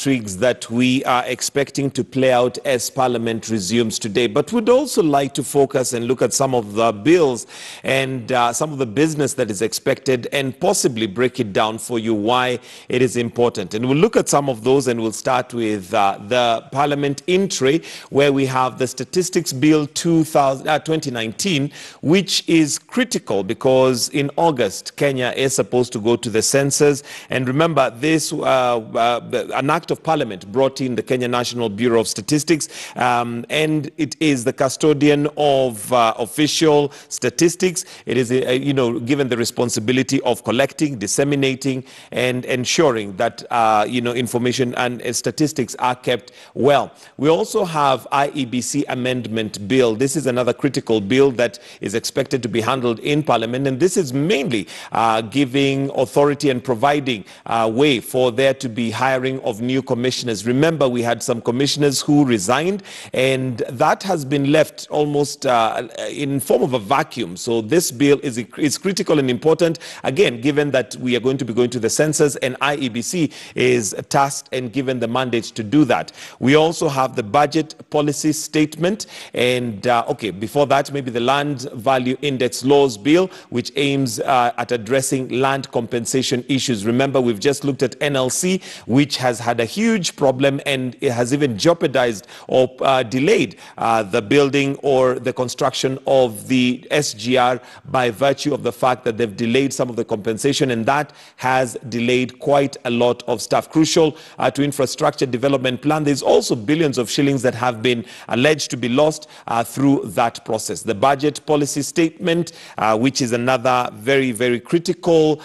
intrigues that we are expecting to play out as Parliament resumes today. But we'd also like to focus and look at some of the bills and some of the business that is expected and possibly break it down for you why it is important. And we'll look at some of those, and we'll start with the Parliament entry, where we have the Statistics Bill 2019, which is critical because in August, Kenya is supposed to go to the census. And remember, this an act of Parliament brought in the Kenya National Bureau of Statistics, and it is the custodian of official statistics. It is, given the responsibility of collecting, disseminating, and ensuring that, information and statistics are kept well. We also have IEBC Amendment Bill. This is another critical bill that is expected to be handled in Parliament, and this is mainly giving authority and providing way for there to be hiring of new commissioners. Remember, we had some commissioners who resigned, and that has been left almost in form of a vacuum. So this bill is critical and important, again, given that we are going to be going to the census, and IEBC is tasked and given the mandate to do that. We also have the budget policy statement, and before that, maybe the Land Value Index Laws Bill, which aims at addressing land compensation issues. Remember, we've just looked at NLC, which has had a huge problem, and it has even jeopardized or delayed the building or the construction of the SGR by virtue of the fact that they've delayed some of the compensation, and that has delayed quite a lot of stuff crucial to infrastructure development plan. There's also billions of shillings that have been alleged to be lost through that process. The budget policy statement, which is another very, very critical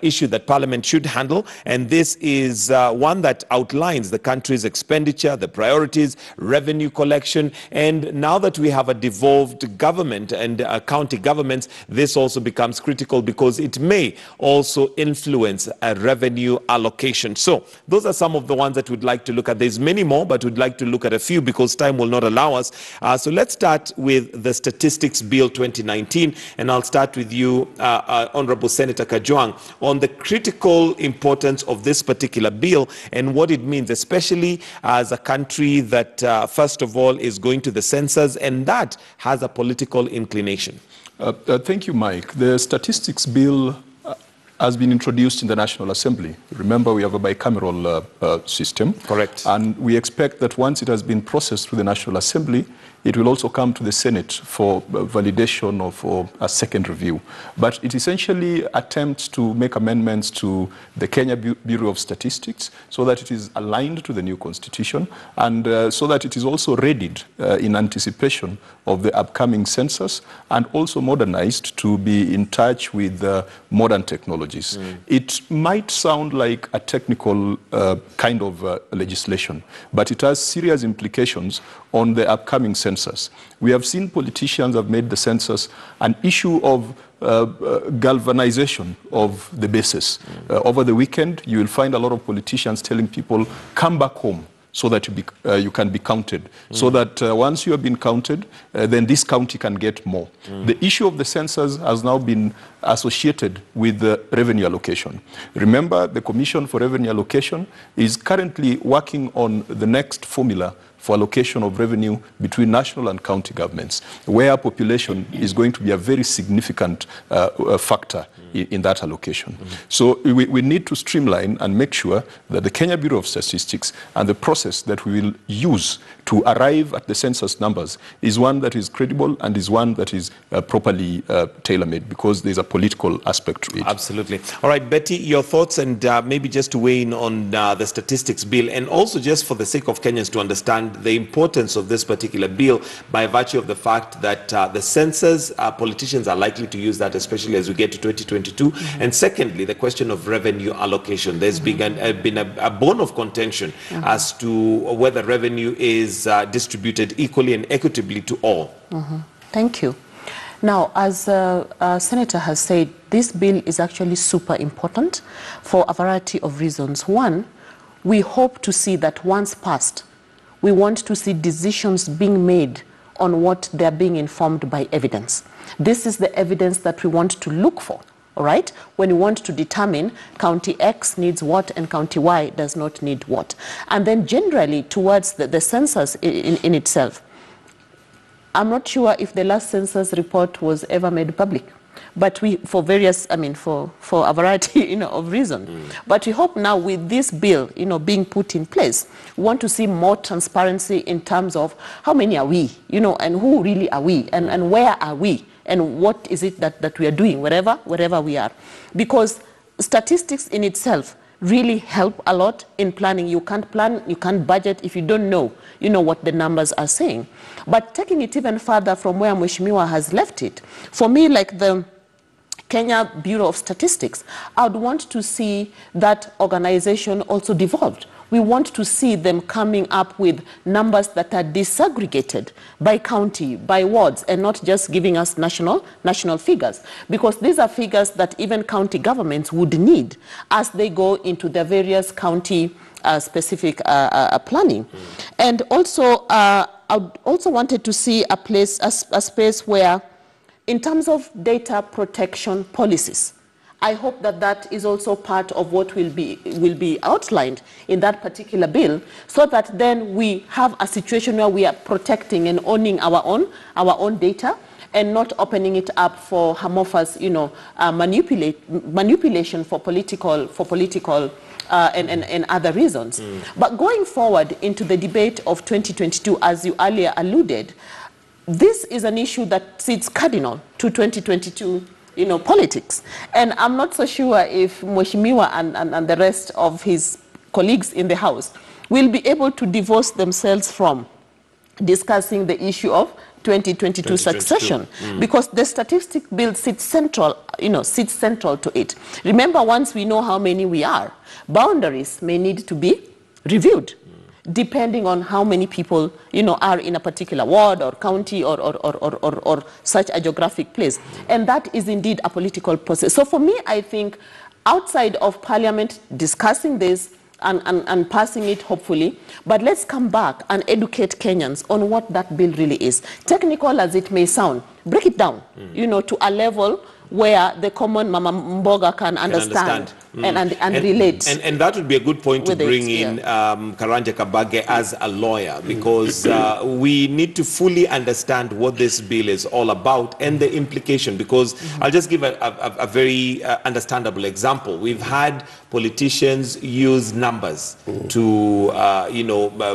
issue that Parliament should handle, and this is one that outlines the country's expenditure, the priorities, revenue collection, and now that we have a devolved government and county governments, this also becomes critical because it may also influence a revenue allocation. So those are some of the ones that we'd like to look at. There's many more, but we'd like to look at a few because time will not allow us. So let's start with the Statistics Bill 2019, and I'll start with you, Honorable Senator Kajwang, on the critical importance of this particular bill and what it means, especially as a country that, first of all, is going to the census, and that has a political inclination. Thank you, Mike. The Statistics Bill has been introduced in the National Assembly. Remember, we have a bicameral system. Correct. And we expect that once it has been processed through the National Assembly, it will also come to the Senate for validation or for a second review. But it essentially attempts to make amendments to the Kenya Bureau of Statistics so that it is aligned to the new constitution and so that it is also readied in anticipation of the upcoming census and also modernized to be in touch with modern technologies. It might sound like a technical kind of legislation, but it has serious implications on the upcoming census. We have seen politicians have made the census an issue of galvanization of the bases. Over the weekend, you will find a lot of politicians telling people, come back home so that you can be counted. So that once you have been counted, then this county can get more. The issue of the census has now been associated with the revenue allocation. Remember, the Commission for Revenue Allocation is currently working on the next formula for allocation of revenue between national and county governments, where population is going to be a very significant factor in that allocation. So we need to streamline and make sure that the Kenya Bureau of Statistics and the process that we will use to arrive at the census numbers is one that is credible and is one that is properly tailor-made, because there's a political aspect to it. Absolutely. All right, Betty, your thoughts, and maybe just to weigh in on the Statistics Bill, and also just for the sake of Kenyans to understand the importance of this particular bill by virtue of the fact that the census, politicians are likely to use that, especially as we get to 2022. And secondly, the question of revenue allocation. There's been a bone of contention as to whether revenue is distributed equally and equitably to all. Thank you. Now, as Senator has said, this bill is actually super important for a variety of reasons. One, we hope to see that once passed, we want to see decisions being made on what they're being informed by evidence. This is the evidence that we want to look for all right, when we want to determine county X needs what and county Y does not need what. And then generally towards the census in itself, I'm not sure if the last census report was ever made public. But we, for various, I mean, for a variety, of reasons. But we hope now with this bill, being put in place, we want to see more transparency in terms of how many are we, and who really are we, and where are we, and what is it that we are doing, wherever we are. Because statistics in itself really help a lot in planning. You can't plan, you can't budget if you don't know, what the numbers are saying. But taking it even further from where Mheshimiwa has left it, for me, like the Kenya Bureau of Statistics, I would want to see that organization also devolved. We want to see them coming up with numbers that are disaggregated by county, by wards, and not just giving us national figures. Because these are figures that even county governments would need as they go into their various county specific planning. And also, I also wanted to see a space where, in terms of data protection policies, I hope that is also part of what will be outlined in that particular bill, so that then we have a situation where we are protecting and owning our own data, and not opening it up for amorphous, manipulation for political and other reasons. But going forward into the debate of 2022, as you earlier alluded, this is an issue that sits cardinal to 2022, politics. And I'm not so sure if Mheshimiwa and the rest of his colleagues in the House will be able to divorce themselves from discussing the issue of 2022 succession, because the statistic bill sits central to it. Remember, once we know how many we are, boundaries may need to be reviewed, depending on how many people, are in a particular ward or county or such a geographic place. And that is indeed a political process. So for me, I think outside of Parliament discussing this and passing it, hopefully, but let's come back and educate Kenyans on what that bill really is. Technical as it may sound, break it down, to a level where the common Mama Mboga can understand. And relate. And that would be a good point to bring in Karanja Kabage as a lawyer, because we need to fully understand what this bill is all about and the implication, because I'll just give a very understandable example. We've had politicians use numbers to,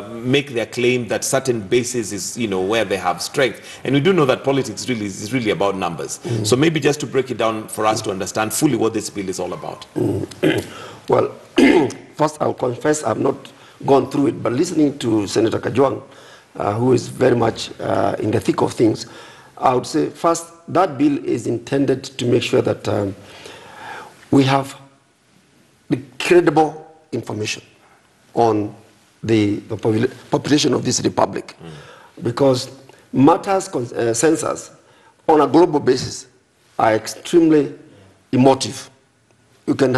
make their claim that certain bases is, where they have strength. And we do know that politics is really about numbers. So maybe just to break it down for us to understand fully what this bill is all about. Well, first I'll confess I've not gone through it, but listening to Senator Kajwang, who is very much in the thick of things, I would say first that bill is intended to make sure that we have the credible information on the population of this republic, because matters census on a global basis are extremely emotive. You can,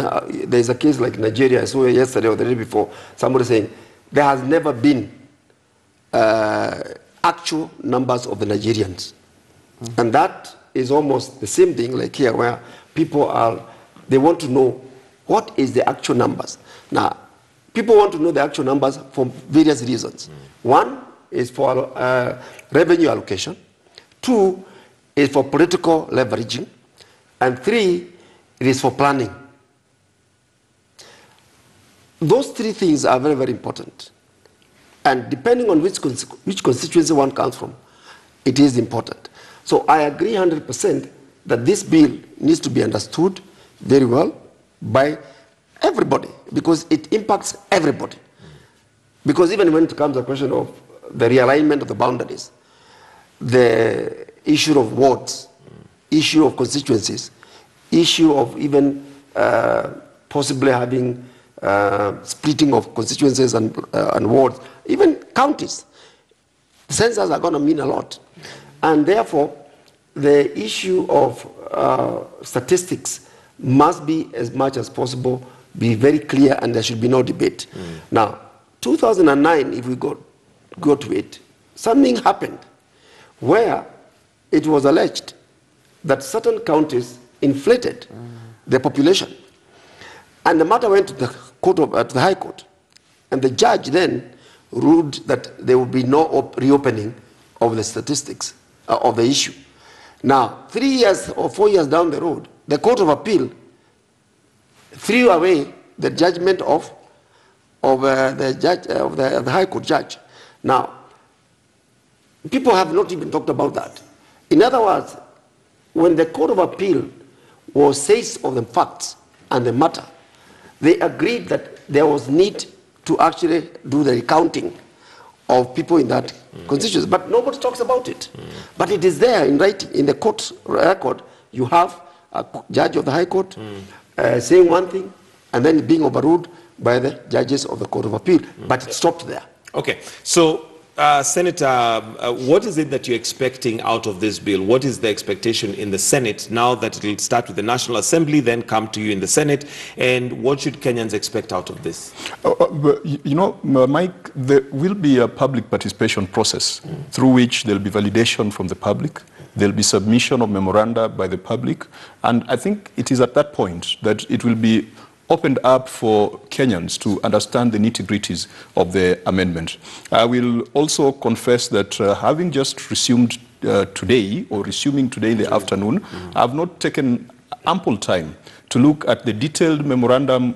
there's a case like Nigeria, I saw yesterday or the day before, somebody saying there has never been actual numbers of the Nigerians. And that is almost the same thing like here, where people they want to know what is the actual numbers. Now, people want to know the actual numbers for various reasons. One is for revenue allocation. Two is for political leveraging. And three, it is for planning. Those three things are very, very important. And depending on which constituency one comes from, it is important. So I agree 100% that this bill needs to be understood very well by everybody, because it impacts everybody. Because even when it comes to the question of the realignment of the boundaries, the issue of wards, issue of constituencies, issue of even possibly having splitting of constituencies and wards, even counties. Census are going to mean a lot. And therefore, the issue of statistics must be, as much as possible, be very clear, and there should be no debate. Now, 2009, if we go to it, something happened where it was alleged that certain counties inflated the population. And the matter went to the to the High Court. And the judge then ruled that there will be no reopening of the statistics of the issue. Now, 3 years or 4 years down the road, the Court of Appeal threw away the judgment of the High Court judge. Now, people have not even talked about that. In other words, when the Court of Appeal was seized of the facts and the matter, they agreed that there was need to actually do the recounting of people in that constituency. But nobody talks about it. But it is there in writing. In the court record, you have a judge of the High Court saying one thing and then being overruled by the judges of the Court of Appeal. But it stopped there. Okay. So, Senator, what is it that you're expecting out of this bill? What is the expectation in the Senate now that it will start with the National Assembly, then come to you in the Senate? And what should Kenyans expect out of this? You know, Mike, there will be a public participation process through which there will be validation from the public. There will be submission of memoranda by the public. And I think it is at that point that it will be opened up for Kenyans to understand the nitty-gritties of the amendment. I will also confess that having just resumed today, or resuming today in the afternoon, I have not taken ample time to look at the detailed memorandum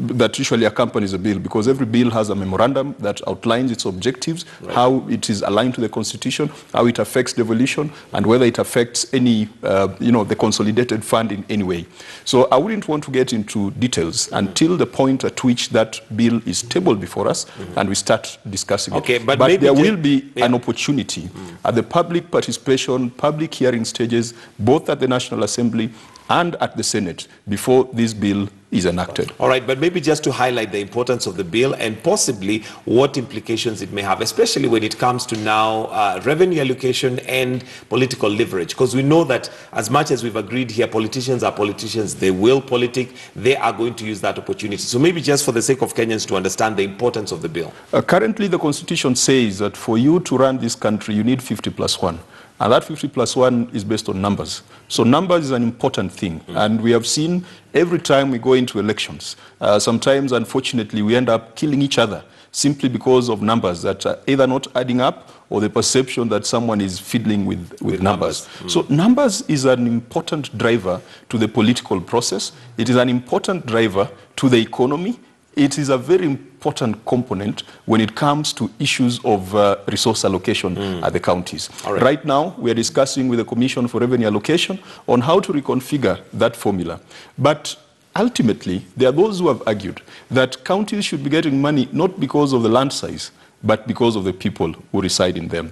that usually accompanies a bill, because every bill has a memorandum that outlines its objectives, how it is aligned to the Constitution, how it affects devolution, and whether it affects any, the consolidated fund in any way. So I wouldn't want to get into details until the point at which that bill is tabled before us and we start discussing it. But there will be an opportunity at the public participation, public hearing stages, both at the National Assembly and at the Senate, before this bill is enacted. All right, but maybe just to highlight the importance of the bill and possibly what implications it may have, especially when it comes to now revenue allocation and political leverage. Because we know that as much as we've agreed here, politicians are politicians, they will politic, they are going to use that opportunity. So maybe just for the sake of Kenyans to understand the importance of the bill. Currently, the Constitution says that for you to run this country, you need 50+1. And that 50+1 is based on numbers. So numbers is an important thing. And we have seen every time we go into elections, sometimes, unfortunately, we end up killing each other simply because of numbers that are either not adding up or the perception that someone is fiddling with numbers. So numbers is an important driver to the political process. It is an important driver to the economy. It is a very important component when it comes to issues of resource allocation at the counties. Right now, we are discussing with the Commission for Revenue Allocation on how to reconfigure that formula. But ultimately, there are those who have argued that counties should be getting money not because of the land size, but because of the people who reside in them.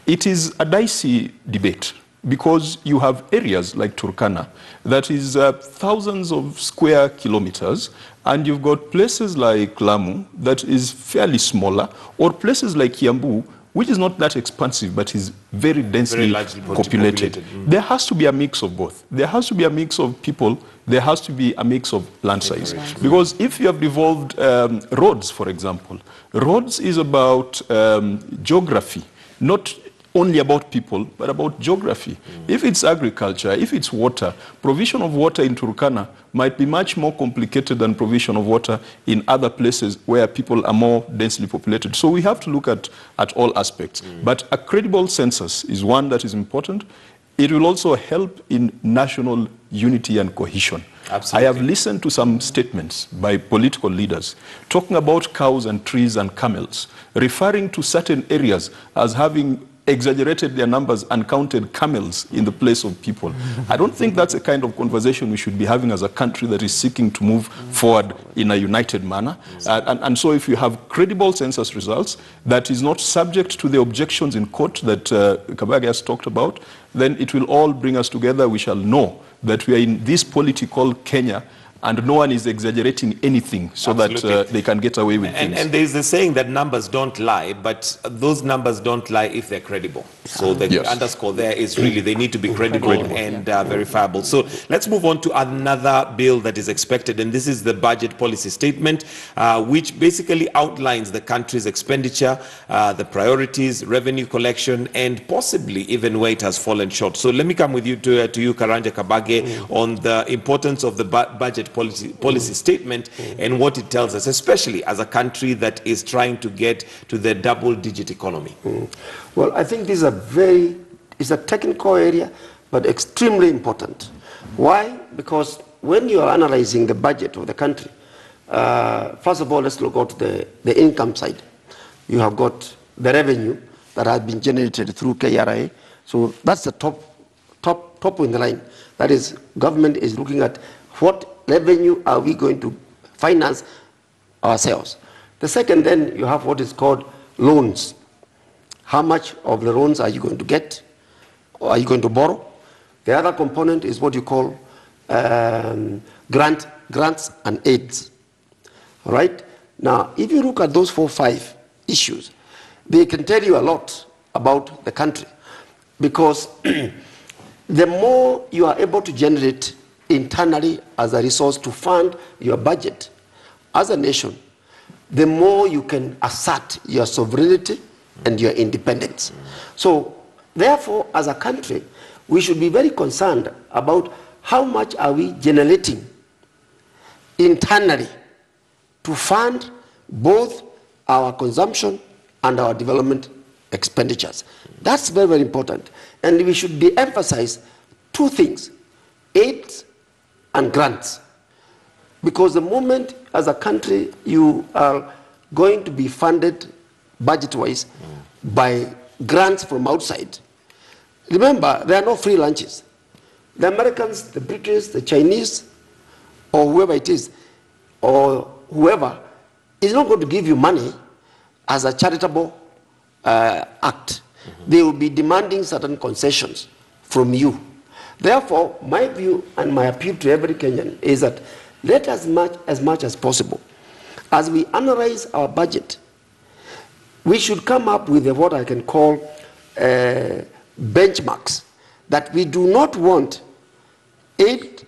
It is a dicey debate, because you have areas like Turkana that is thousands of square kilometers, and you've got places like Lamu that is fairly smaller, or places like Kiambu, which is not that expansive but is very densely populated. There has to be a mix of both. There has to be a mix of people, there has to be a mix of land size. Because if you have devolved roads, for example, roads is about geography, not only about people, but about geography. If it's agriculture, if it's water, provision of water in Turkana might be much more complicated than provision of water in other places where people are more densely populated. So we have to look at all aspects. But a credible census is one that is important. It will also help in national unity and cohesion. Absolutely. I have listened to some statements by political leaders talking about cows and trees and camels, referring to certain areas as having exaggerated their numbers and counted camels in the place of people. I don't think that's a kind of conversation we should be having as a country that is seeking to move forward in a united manner. And so if you have credible census results that is not subject to the objections in court that Kabage has talked about, then it will all bring us together. We shall know that we are in this political Kenya, and no one is exaggerating anything so Absolutely. that they can get away with things. And there's the saying that numbers don't lie, but those numbers don't lie if they're credible. So the Yes. underscore there is really they need to be credible and yeah. verifiable. So let's move on to another bill that is expected, and this is the budget policy statement, which basically outlines the country's expenditure, the priorities, revenue collection, and possibly even where it has fallen short. So let me come with you to you, Karanja Kabage, on the importance of the budget policy statement and what it tells us, especially as a country that is trying to get to the double-digit economy. Well, I think this is it's a technical area, but extremely important. Why? Because when you are analyzing the budget of the country, first of all, let's look at the income side. You have got the revenue that has been generated through KRA. So that's the top in the line. That is, government is looking at what revenue are we going to finance ourselves. The second, then, you have what is called loans. How much of the loans are you going to get? Or are you going to borrow? The other component is what you call grants and aids. All right? Now, if you look at those 4 or 5 issues, they can tell you a lot about the country. Because the more you are able to generate internally as a resource to fund your budget as a nation, the more you can assert your sovereignty and your independence. So, therefore, as a country, we should be very concerned about how much are we generating internally to fund both our consumption and our development expenditures. That's very, very important. And we should de-emphasize 2 things, aids and grants. Because the moment as a country you are going to be funded budget-wise by grants from outside, remember, there are no free lunches. The Americans, the British, the Chinese, or whoever it is, or whoever, is not going to give you money as a charitable act. They will be demanding certain concessions from you. Therefore, my view and my appeal to every Kenyan is that let as much as possible, as we analyze our budget, we should come up with what I can call benchmarks, that we do not want aid,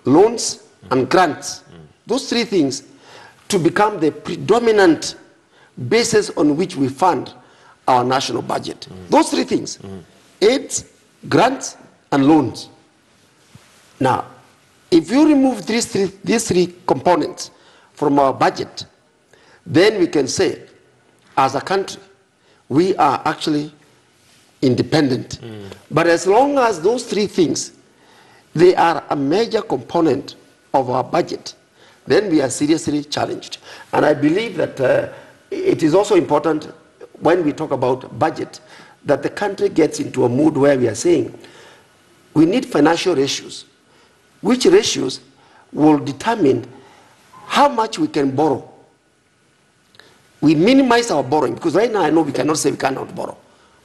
loans, and grants, those 3 things, to become the predominant basis on which we fund our national budget. Those 3 things, aids, grants, and loans. Now, if you remove these three components from our budget, then we can say, as a country, we are actually independent. But as long as those 3 things, they are a major component of our budget, then we are seriously challenged. And I believe that it is also important when we talk about budget that the country gets into a mood where we are saying we need financial ratios, which ratios will determine how much we can borrow. We minimize our borrowing, because right now I know we cannot say we cannot borrow,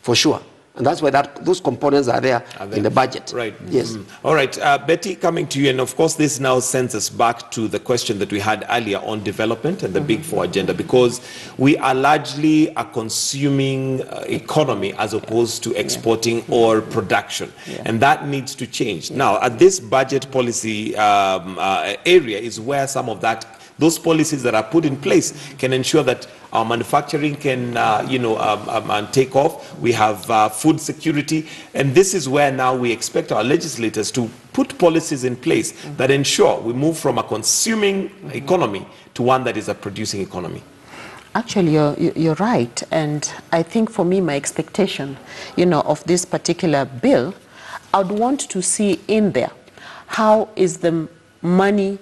for sure. And that's why those components are there in the budget. Right. Yes. All right. Betty, coming to you, and of course this now sends us back to the question that we had earlier on development and the Big 4 agenda, because we are largely a consuming economy as opposed to exporting or production. And that needs to change. Now, at this budget policy area is where some of those policies that are put in place can ensure that our manufacturing can, take off. We have food security, and this is where now we expect our legislators to put policies in place that ensure we move from a consuming economy to one that is a producing economy. Actually, you're right, and I think for me, my expectation, of this particular bill, I'd want to see in there how is the money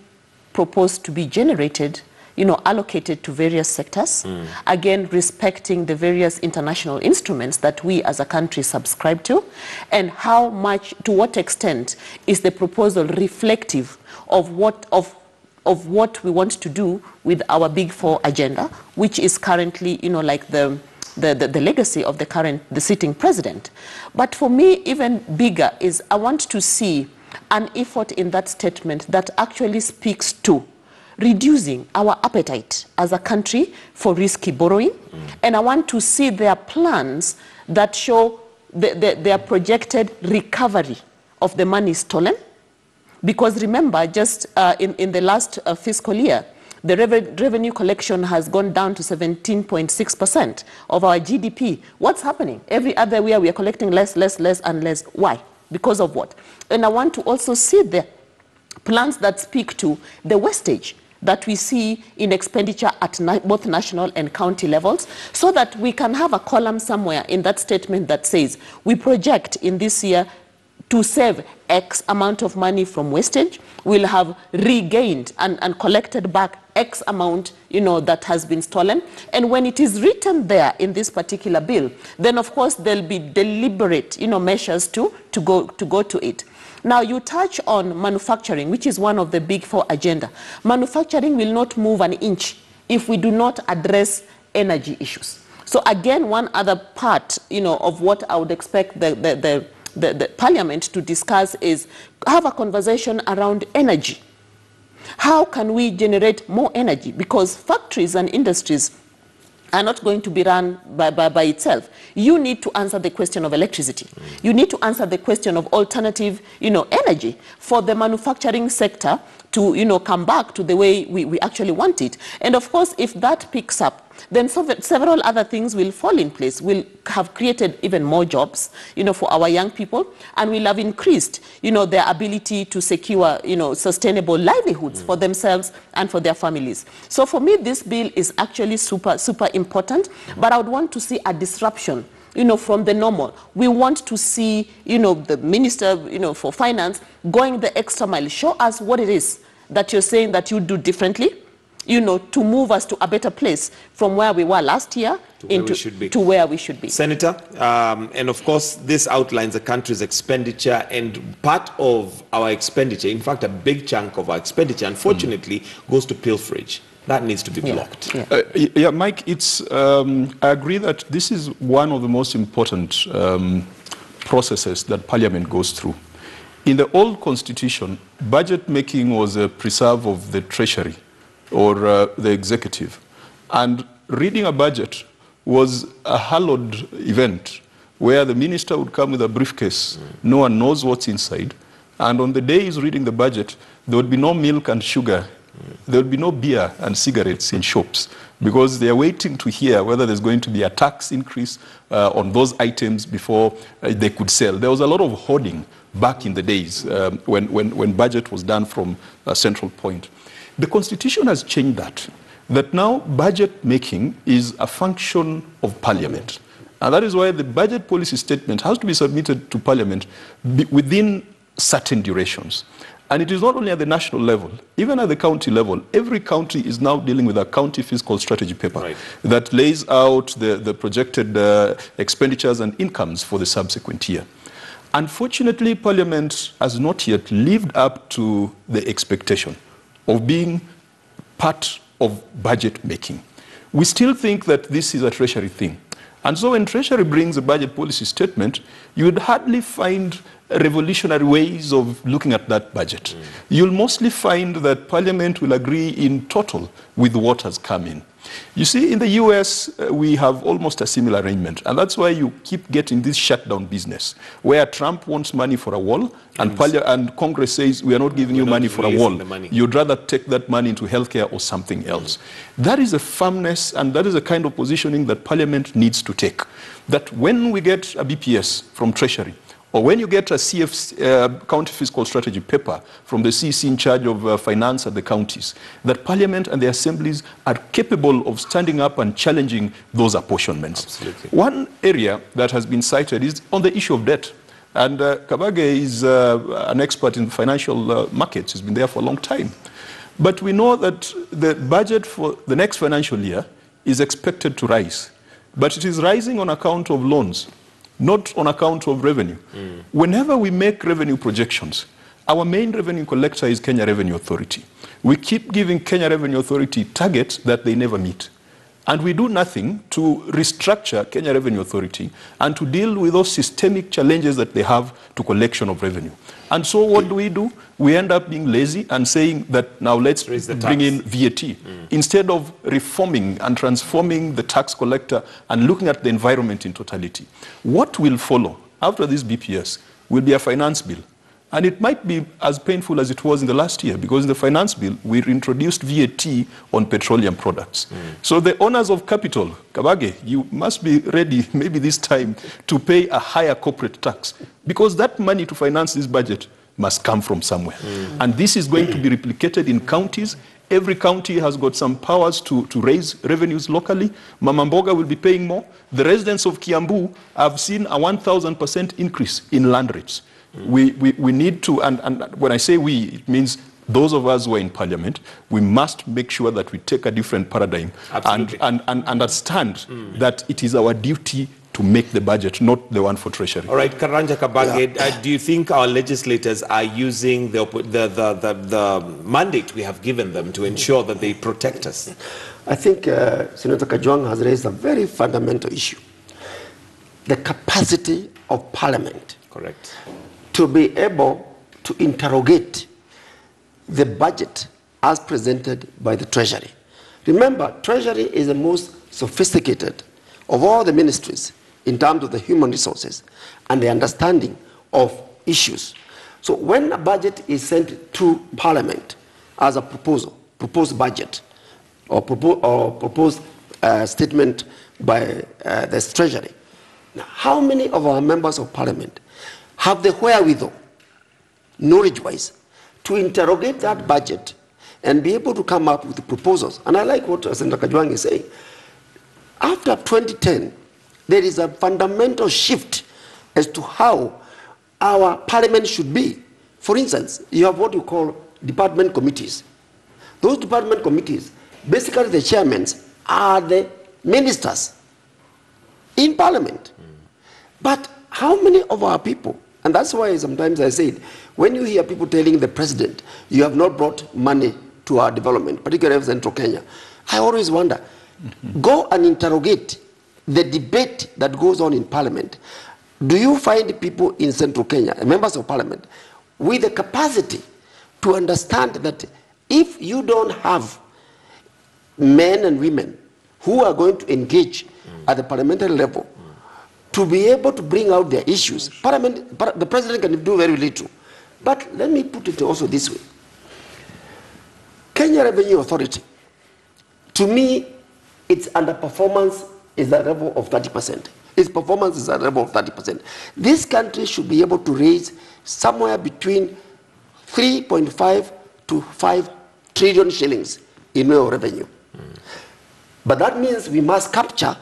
proposed to be generated, allocated to various sectors, again, respecting the various international instruments that we as a country subscribe to, and how much, to what extent is the proposal reflective of what we want to do with our Big 4 agenda, which is currently, like the legacy of the sitting president. But for me, even bigger is I want to see an effort in that statement that actually speaks to reducing our appetite as a country for risky borrowing. And I want to see their plans that show their projected recovery of the money stolen. Because remember, just in the last fiscal year, the revenue collection has gone down to 17.6% of our GDP. What's happening? Every other year we are collecting less, and less. Why? Because of what? And I want to also see the plans that speak to the wastage that we see in expenditure at both national and county levels, so that we can have a column somewhere in that statement that says, we project in this year to save X amount of money from wastage, we'll have regained and collected back X amount, that has been stolen. And when it is written there in this particular bill, then of course there'll be deliberate, measures to go to it. Now, you touch on manufacturing, which is one of the big four agenda. Manufacturing will not move an inch if we do not address energy issues. So again, one other part, of what I would expect the parliament to discuss is have a conversation around energy. How can we generate more energy? Because factories and industries are not going to be run by itself. You need to answer the question of electricity. You need to answer the question of alternative, energy for the manufacturing sector to, come back to the way we actually want it. And of course, if that picks up, then several other things will fall in place. We'll have created even more jobs, for our young people, and we'll have increased, their ability to secure, sustainable livelihoods for themselves and for their families. So for me, this bill is actually super, super important, but I would want to see a disruption, from the normal. We want to see, the Minister, for Finance going the extra mile. Show us what it is that you're saying that you do differently, to move us to a better place from where we were last year to where we should be. Senator, and of course, this outlines the country's expenditure, and part of our expenditure, in fact, a big chunk of our expenditure, unfortunately, goes to pilferage. That needs to be blocked. Yeah, Mike, I agree that this is one of the most important processes that Parliament goes through. In the old constitution, budget making was a preserve of the Treasury or the executive. And reading a budget was a hallowed event where the minister would come with a briefcase. No one knows what's inside. And on the day he's reading the budget, there would be no milk and sugar. There would be no beer and cigarettes in shops, because they are waiting to hear whether there's going to be a tax increase on those items before they could sell. There was a lot of hoarding back in the days when budget was done from a central point. The Constitution has changed that now budget making is a function of Parliament. And that is why the budget policy statement has to be submitted to Parliament within certain durations. And it is not only at the national level, even at the county level. Every county is now dealing with a county fiscal strategy paper that lays out the projected expenditures and incomes for the subsequent year. Unfortunately, Parliament has not yet lived up to the expectation of being part of budget making. We still think that this is a Treasury thing. And so when Treasury brings a budget policy statement, you would hardly find revolutionary ways of looking at that budget. You'll mostly find that Parliament will agree in total with what has come in. You see, in the US, we have almost a similar arrangement. And that's why you keep getting this shutdown business, where Trump wants money for a wall, and Congress says, we are not giving you money for a wall. You'd rather take that money into healthcare or something else. That is a firmness, and that is a kind of positioning that Parliament needs to take. That when we get a BPS from Treasury, or when you get a county fiscal strategy paper from the CC in charge of finance at the counties, that Parliament and the assemblies are capable of standing up and challenging those apportionments. Absolutely. One area that has been cited is on the issue of debt. And Kabage is an expert in financial markets. He's been there for a long time. But we know that the budget for the next financial year is expected to rise. But it is rising on account of loans, not on account of revenue. Whenever we make revenue projections, our main revenue collector is Kenya Revenue Authority. We keep giving Kenya Revenue Authority targets that they never meet. And we do nothing to restructure Kenya Revenue Authority and to deal with those systemic challenges that they have to collection of revenue. And so what do? We end up being lazy and saying that now let's bring in VAT. Instead of reforming and transforming the tax collector and looking at the environment in totality. What will follow after this BPS will be a finance bill. And it might be as painful as it was in the last year, because in the finance bill, we introduced VAT on petroleum products. So the owners of capital, Kabage, you must be ready, maybe this time, to pay a higher corporate tax, because that money to finance this budget must come from somewhere. And this is going to be replicated in counties. Every county has got some powers to raise revenues locally. Mama Mboga will be paying more. The residents of Kiambu have seen a 1,000% increase in land rates. We need to, and when I say we, it means those of us who are in parliament, we must make sure that we take a different paradigm and understand that it is our duty to make the budget, not the one for treasury. All right, Karanja Kabage, do you think our legislators are using the mandate we have given them to ensure that they protect us? I think Senator Kajwang has raised a very fundamental issue. The capacity of parliament. Correct. To be able to interrogate the budget as presented by the Treasury. Remember, Treasury is the most sophisticated of all the ministries in terms of the human resources and the understanding of issues. So when a budget is sent to Parliament as a proposed budget, or proposed statement by the Treasury, now, how many of our members of Parliament have the wherewithal, knowledge-wise, to interrogate that budget and be able to come up with proposals? And I like what Senator Kajwang is saying. After 2010, there is a fundamental shift as to how our parliament should be. For instance, you have what you call department committees. Those department committees, basically the chairmen are the ministers in parliament. But how many of our people, and that's why sometimes I said, when you hear people telling the president, you have not brought money to our development, particularly in Central Kenya, I always wonder, go and interrogate the debate that goes on in parliament. Do you find people in Central Kenya, members of parliament, with the capacity to understand that if you don't have men and women who are going to engage at the parliamentary level, to be able to bring out their issues, the president can do very little. But let me put it also this way. Kenya Revenue Authority, to me, its underperformance is at a level of 30%. Its performance is at a level of 30%. This country should be able to raise somewhere between 3.5 to 5 trillion shillings in revenue. But that means we must capture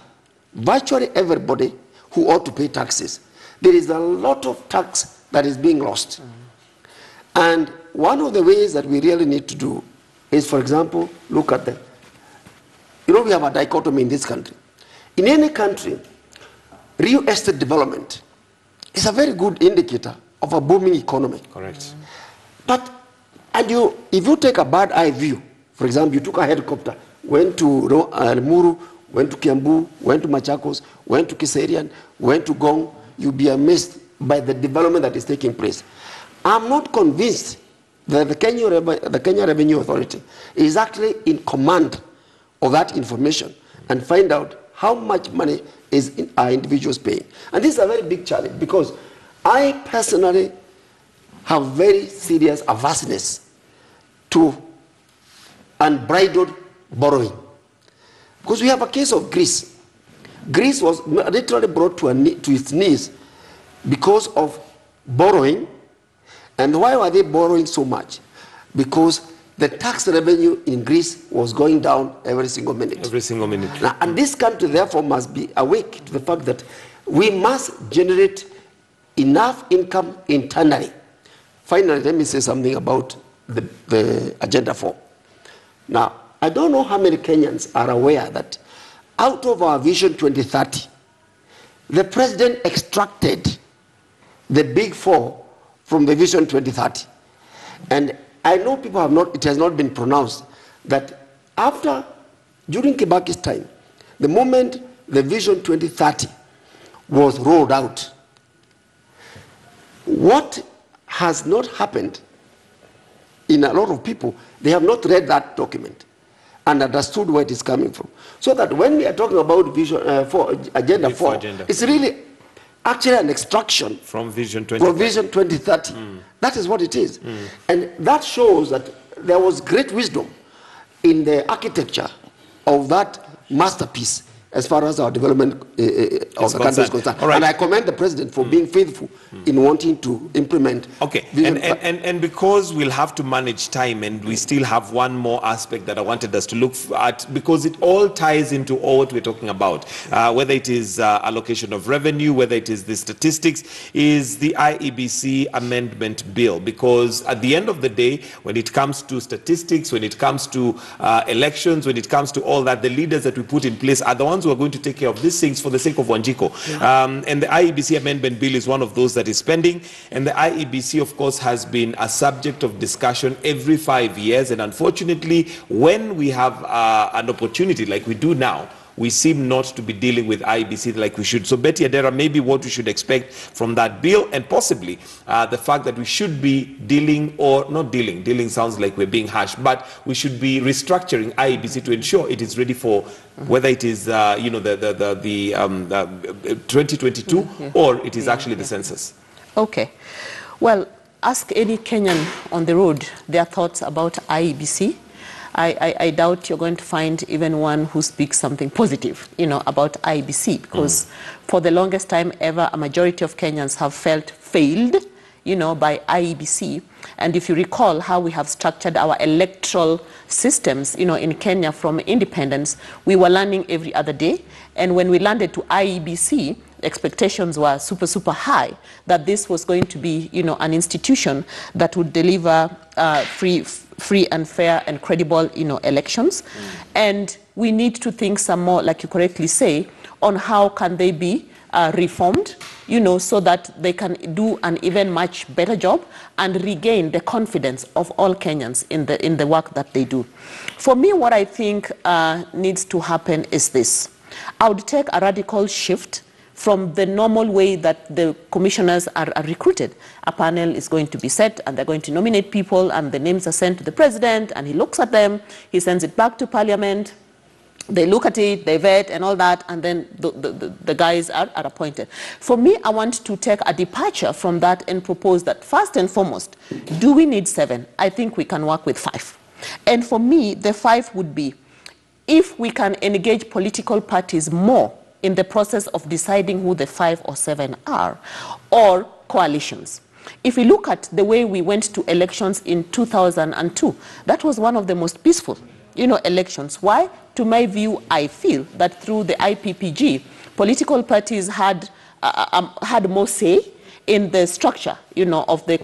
virtually everybody who ought to pay taxes. There is a lot of tax that is being lost. And one of the ways that we really need to do is, for example, look at we have a dichotomy in this country. In any country, real estate development is a very good indicator of a booming economy. Correct. But if you take a bird eye view, for example, you took a helicopter, went to Muru, went to Kiambu, went to Machakos, went to Kiserian, went to Gong, you'll be amazed by the development that is taking place. I'm not convinced that the Kenya Revenue Authority is actually in command of that information and find out how much money are individuals paying. And this is a very big challenge, because I personally have very serious averseness to unbridled borrowing. Because we have a case of Greece. Greece was literally brought to its knees because of borrowing. And why were they borrowing so much? Because the tax revenue in Greece was going down every single minute. Every single minute. Now, and this country, therefore, must be awake to the fact that we must generate enough income internally. Finally, let me say something about the Agenda 4. Now, I don't know how many Kenyans are aware that out of our Vision 2030, the president extracted the big four from the Vision 2030. And I know people it has not been pronounced that during Kibaki's time, the moment the Vision 2030 was rolled out, what has not happened in a lot of people, they have not read that document and understood where it is coming from. So that when we are talking about Vision for Agenda 4, it's really actually an extraction from Vision 2030. That is what it is. And that shows that there was great wisdom in the architecture of that masterpiece as far as our development of the country is concerned. Right. And I commend the president for being faithful in wanting to implement. Okay, and because we'll have to manage time, and we still have one more aspect that I wanted us to look at, because it all ties into all what we're talking about, whether it is allocation of revenue, whether it is the statistics, is the IEBC amendment bill. Because at the end of the day, when it comes to statistics, when it comes to elections, when it comes to all that, the leaders that we put in place are the ones who are going to take care of these things for the sake of Wanjiko. And the IEBC amendment bill is one of those that is pending. And the IEBC, of course, has been a subject of discussion every 5 years. And unfortunately, when we have an opportunity like we do now, we seem not to be dealing with IEBC like we should. So Betty Adera, maybe what we should expect from that bill, and possibly the fact that we should be dealing, or not dealing sounds like we're being harsh, but we should be restructuring IEBC to ensure it is ready for whether it is the 2022 or it is actually the census. Okay. Well, ask any Kenyan on the road their thoughts about IEBC. I doubt you're going to find even one who speaks something positive, about IEBC, because for the longest time ever, a majority of Kenyans have felt failed, by IEBC. And if you recall how we have structured our electoral systems, in Kenya from independence, we were learning every other day. And when we landed to IEBC, expectations were super, super high that this was going to be, an institution that would deliver free and fair and credible, elections. And we need to think some more, like you correctly say, on how can they be reformed, so that they can do an even much better job and regain the confidence of all Kenyans in the work that they do. For me, what I think needs to happen is this. I would take a radical shift from the normal way that the commissioners are recruited. A panel is going to be set, and they're going to nominate people, and the names are sent to the president, and he looks at them, he sends it back to parliament, they look at it, they vet and all that, and then the guys are appointed. For me, I want to take a departure from that and propose that first and foremost, do we need 7? I think we can work with 5. And for me, the 5 would be, if we can engage political parties more in the process of deciding who the 5 or 7 are, or coalitions. If we look at the way we went to elections in 2002, that was one of the most peaceful, elections. Why? To my view, I feel that through the IPPG, political parties had more say in the structure, of the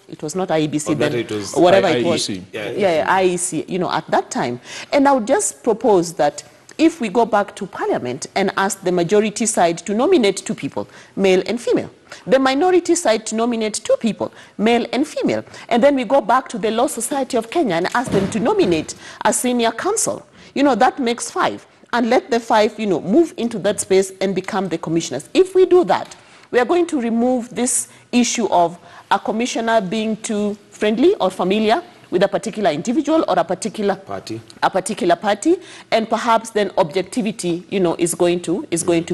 it was not IEBC then, it was whatever it was. IEC, at that time. And I would just propose that if we go back to parliament and ask the majority side to nominate 2 people, male and female, the minority side to nominate 2 people, male and female, and then we go back to the Law Society of Kenya and ask them to nominate a senior counsel, that makes 5, and let the 5, move into that space and become the commissioners. If we do that, we are going to remove this issue of a commissioner being too friendly or familiar with a particular individual or a particular party, and perhaps then objectivity, is going to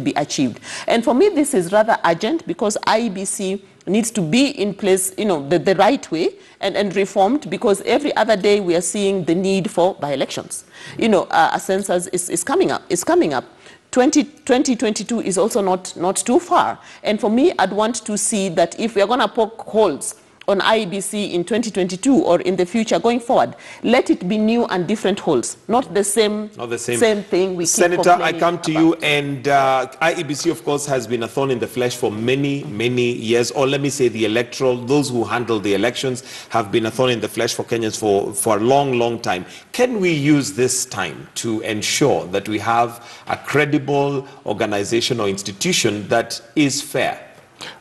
be achieved. And for me, this is rather urgent, because IEBC needs to be in place, the right way and reformed, because every other day we are seeing the need for by-elections. A census is coming up. 2022 is also not too far. And for me, I'd want to see that if we are going to poke holes on IEBC in 2022 or in the future going forward, let it be new and different holes, not the same thing we keep Senator, I come to about. you, and IEBC, of course, has been a thorn in the flesh for many, many years, or let me say those who handle the elections have been a thorn in the flesh for Kenyans for a long, long time. Can we use this time to ensure that we have a credible organization or institution that is fair?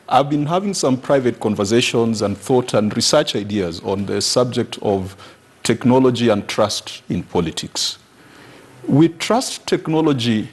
I've been having some private conversations and thought and research ideas on the subject of technology and trust in politics. We trust technology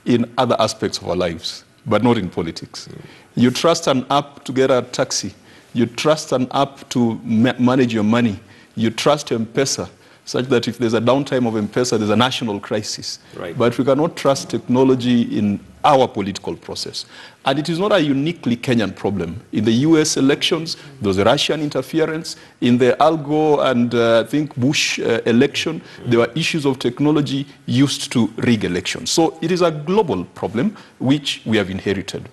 in other aspects of our lives, but not in politics. You trust an app to get a taxi. You trust an app to manage your money. You trust M-Pesa, such that if there's a downtime of M-Pesa, there's a national crisis. Right. But we cannot trust technology in our political process. And it is not a uniquely Kenyan problem. In the US elections, there was a Russian interference. In the Al Gore and I think Bush election, there were issues of technology used to rig elections. So it is a global problem which we have inherited.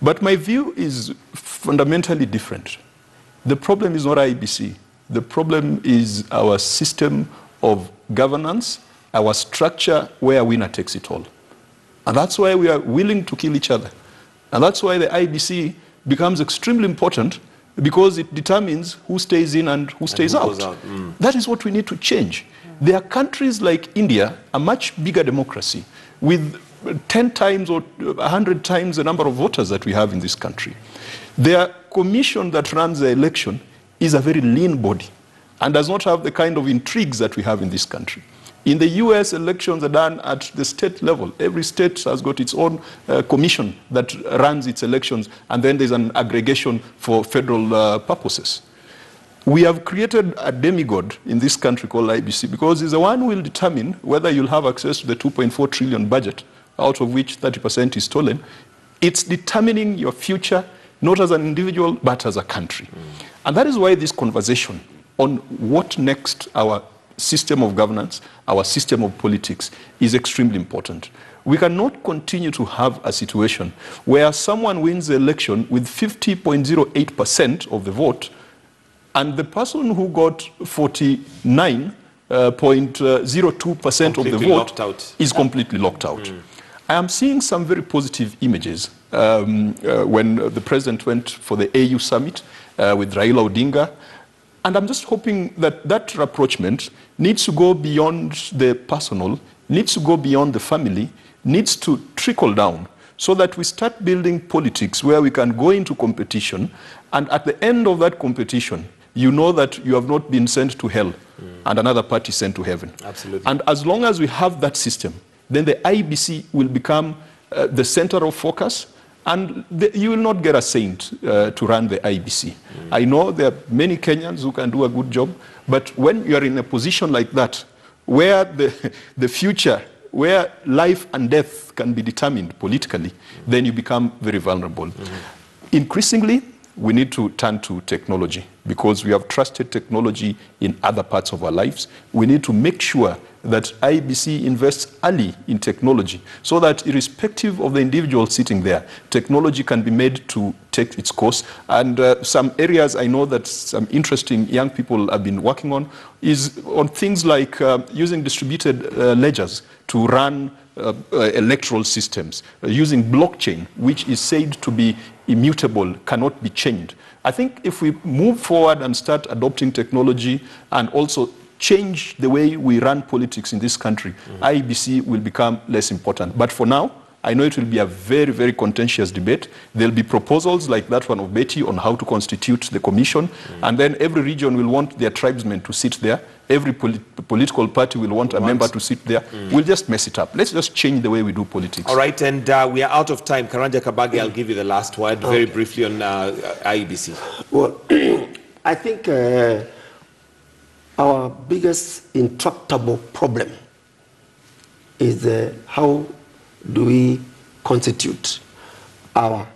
But my view is fundamentally different. The problem is not IEBC. The problem is our system of governance, our structure where winner takes it all. And that's why we are willing to kill each other. And that's why the IEBC becomes extremely important, because it determines who stays in and who stays out. That is what we need to change. There are countries like India, a much bigger democracy, with 10 times or 100 times the number of voters that we have in this country. Their commission that runs the election is a very lean body and does not have the kind of intrigues that we have in this country. In the US, elections are done at the state level. Every state has got its own commission that runs its elections, and then there's an aggregation for federal purposes. We have created a demigod in this country called IEBC, because it's the one who will determine whether you'll have access to the 2.4 trillion budget, out of which 30% is stolen. It's determining your future, not as an individual, but as a country. And that is why this conversation on what next our system of governance, our system of politics, is extremely important. We cannot continue to have a situation where someone wins the election with 50.08% of the vote, and the person who got 49.02% of the vote is completely locked out. I am seeing some very positive images when the president went for the AU summit with Raila Odinga. And I'm just hoping that that rapprochement needs to go beyond the personal, needs to go beyond the family, needs to trickle down, so that we start building politics where we can go into competition, and at the end of that competition, you know that you have not been sent to hell and another party sent to heaven. Absolutely. And as long as we have that system, then the IEBC will become the center of focus, and you will not get a saint to run the IEBC. I know there are many Kenyans who can do a good job, but when you are in a position like that, where the future, where life and death can be determined politically, then you become very vulnerable. Increasingly, we need to turn to technology, because we have trusted technology in other parts of our lives. We need to make sure that IEBC invests early in technology, so that irrespective of the individual sitting there, technology can be made to take its course. And some areas I know that some interesting young people have been working on is on things like using distributed ledgers to run electoral systems, using blockchain, which is said to be immutable, cannot be changed. I think if we move forward and start adopting technology and also change the way we run politics in this country, IEBC will become less important. But for now, I know it will be a very, very contentious debate. There'll be proposals like that one of Betty on how to constitute the commission, and then every region will want their tribesmen to sit there. Every political party will want a member to sit there. We'll just mess it up. Let's just change the way we do politics. All right, and we are out of time. Karanja Kabage, I'll give you the last word very briefly on IEBC. Well, I think our biggest intractable problem is how do we constitute our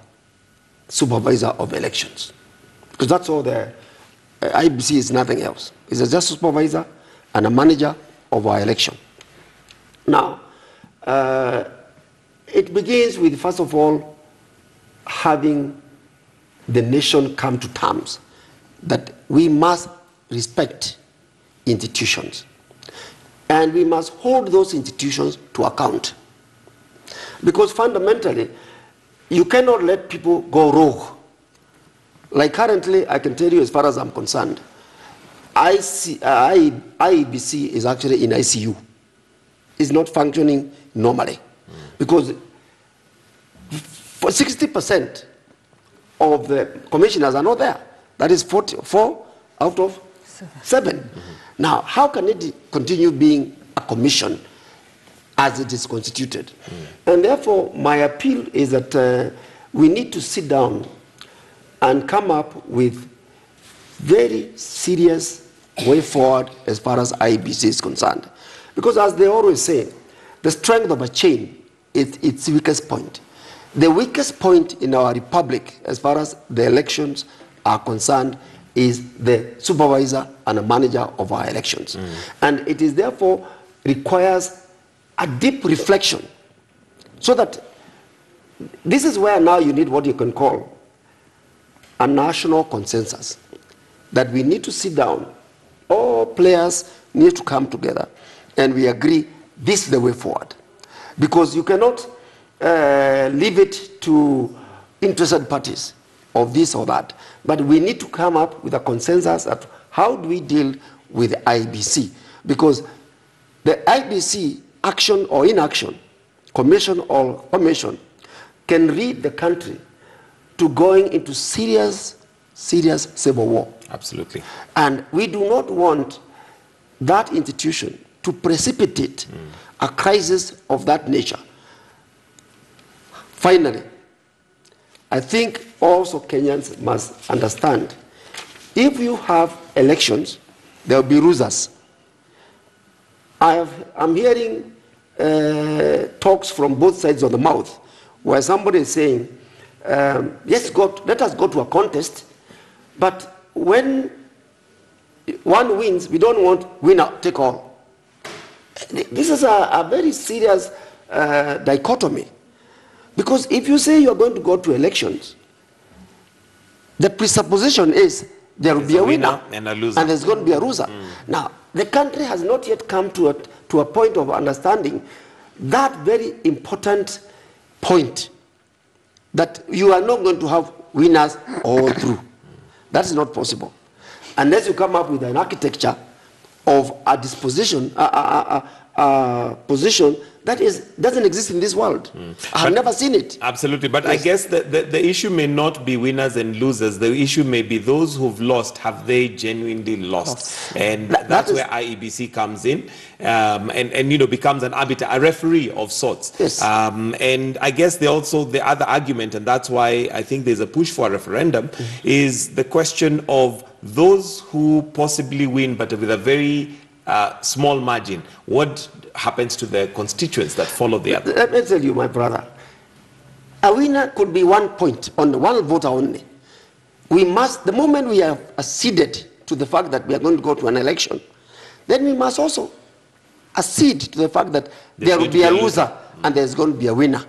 supervisor of elections? Because that's all the IEBC is, nothing else. It's just a supervisor and a manager of our election. Now, it begins with, first of all, having the nation come to terms that we must respect institutions, and we must hold those institutions to account. Because fundamentally, you cannot let people go rogue. Like currently, I can tell you, as far as I'm concerned, IEBC is actually in ICU. It's not functioning normally. Because for 60% of the commissioners are not there. That is 44 out of 7. Now, how can it continue being a commission as it is constituted. And therefore, my appeal is that we need to sit down and come up with very serious way forward as far as IEBC is concerned. Because as they always say, the strength of a chain is its weakest point. The weakest point in our republic, as far as the elections are concerned, is the supervisor and a manager of our elections. And it is therefore requires a deep reflection, so that this is where now you need what you can call a national consensus, that we need to sit down, all players need to come together, and we agree this is the way forward. Because you cannot leave it to interested parties of this or that, but we need to come up with a consensus of how do we deal with IEBC. Because the IEBC, action or inaction, commission or omission, can lead the country to going into serious civil war. Absolutely. And we do not want that institution to precipitate a crisis of that nature. Finally, I think also Kenyans must understand, if you have elections, there will be losers. I'm hearing talks from both sides of the mouth, where somebody is saying, yes, let us go to a contest, but when one wins, we don't want winner take all. This is a very serious dichotomy. Because if you say you're going to go to elections, the presupposition is there will be a winner and a loser. And there's going to be a loser. Now, the country has not yet come to a point of understanding that very important point, that you are not going to have winners all through. That is not possible. Unless you come up with an architecture of a disposition, position that doesn't exist in this world. I have never seen it. Absolutely. But yes. I guess the issue may not be winners and losers. The issue may be those who've lost, have they genuinely lost? And that's where IEBC comes in and becomes an arbiter, a referee of sorts. Yes. And I guess the other argument, and that's why I think there's a push for a referendum, is the question of those who possibly win but with a very small margin. What happens to the constituents that follow the other? Let me tell you, my brother, a winner could be 1 point on one voter only. We must, the moment we have acceded to the fact that we are going to go to an election, then we must also accede to the fact that there will be a loser and there's going to be a winner.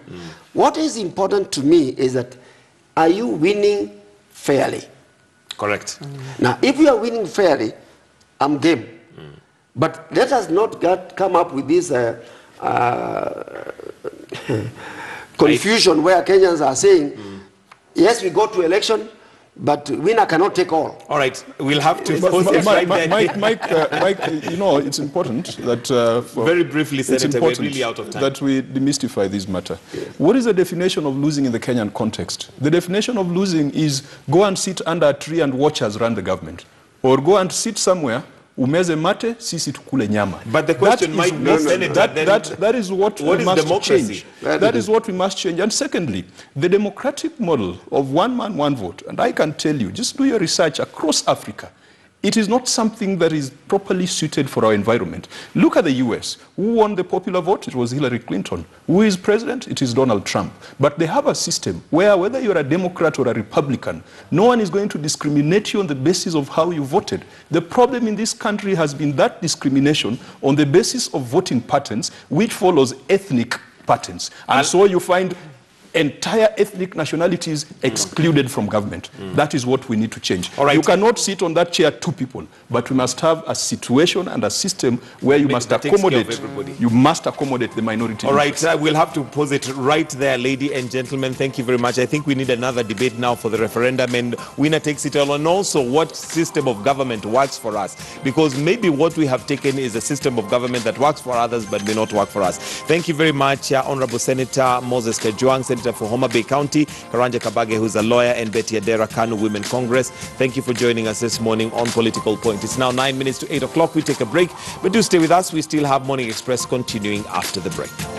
What is important to me is that, are you winning fairly? Correct. Now, if you are winning fairly, I'm game. But let us not come up with this confusion where Kenyans are saying, yes, we go to election, but winner cannot take all. All right, we'll have to pause it right there. Mike, it's important that... very briefly, Senator, we're really out of time. That we demystify this matter. Yeah. What is the definition of losing in the Kenyan context? The definition of losing is go and sit under a tree and watch us run the government. Or go and sit somewhere, umeze mate, sisi tukule nyama. But the question might be, Senator, that is what we must change. That is what we must change. And secondly, the democratic model of one man, one vote, and I can tell you, just do your research across Africa, it is not something that is properly suited for our environment. Look at the US. Who won the popular vote? It was Hillary Clinton. Who is president? It is Donald Trump. But they have a system where whether you're a Democrat or a Republican, no one is going to discriminate you on the basis of how you voted. The problem in this country has been that discrimination on the basis of voting patterns, which follows ethnic patterns. And so you find entire ethnic nationalities excluded from government. That is what we need to change. All right. You cannot sit on that chair two people, but we must have a situation and a system where you must accommodate the minority. All right, we'll have to pause it right there, ladies and gentlemen. Thank you very much. I think we need another debate now for the referendum, and winner takes it all, and also what system of government works for us, because maybe what we have taken is a system of government that works for others but may not work for us. Thank you very much, Honorable Senator Moses Kajwang, Senator representative for Homa Bay County, Karanja Kabage, who's a lawyer, and Betty Adera, Kanu Women Congress. Thank you for joining us this morning on Political Point. It's now 9 minutes to 8 o'clock. We take a break, but do stay with us. We still have Morning Express continuing after the break.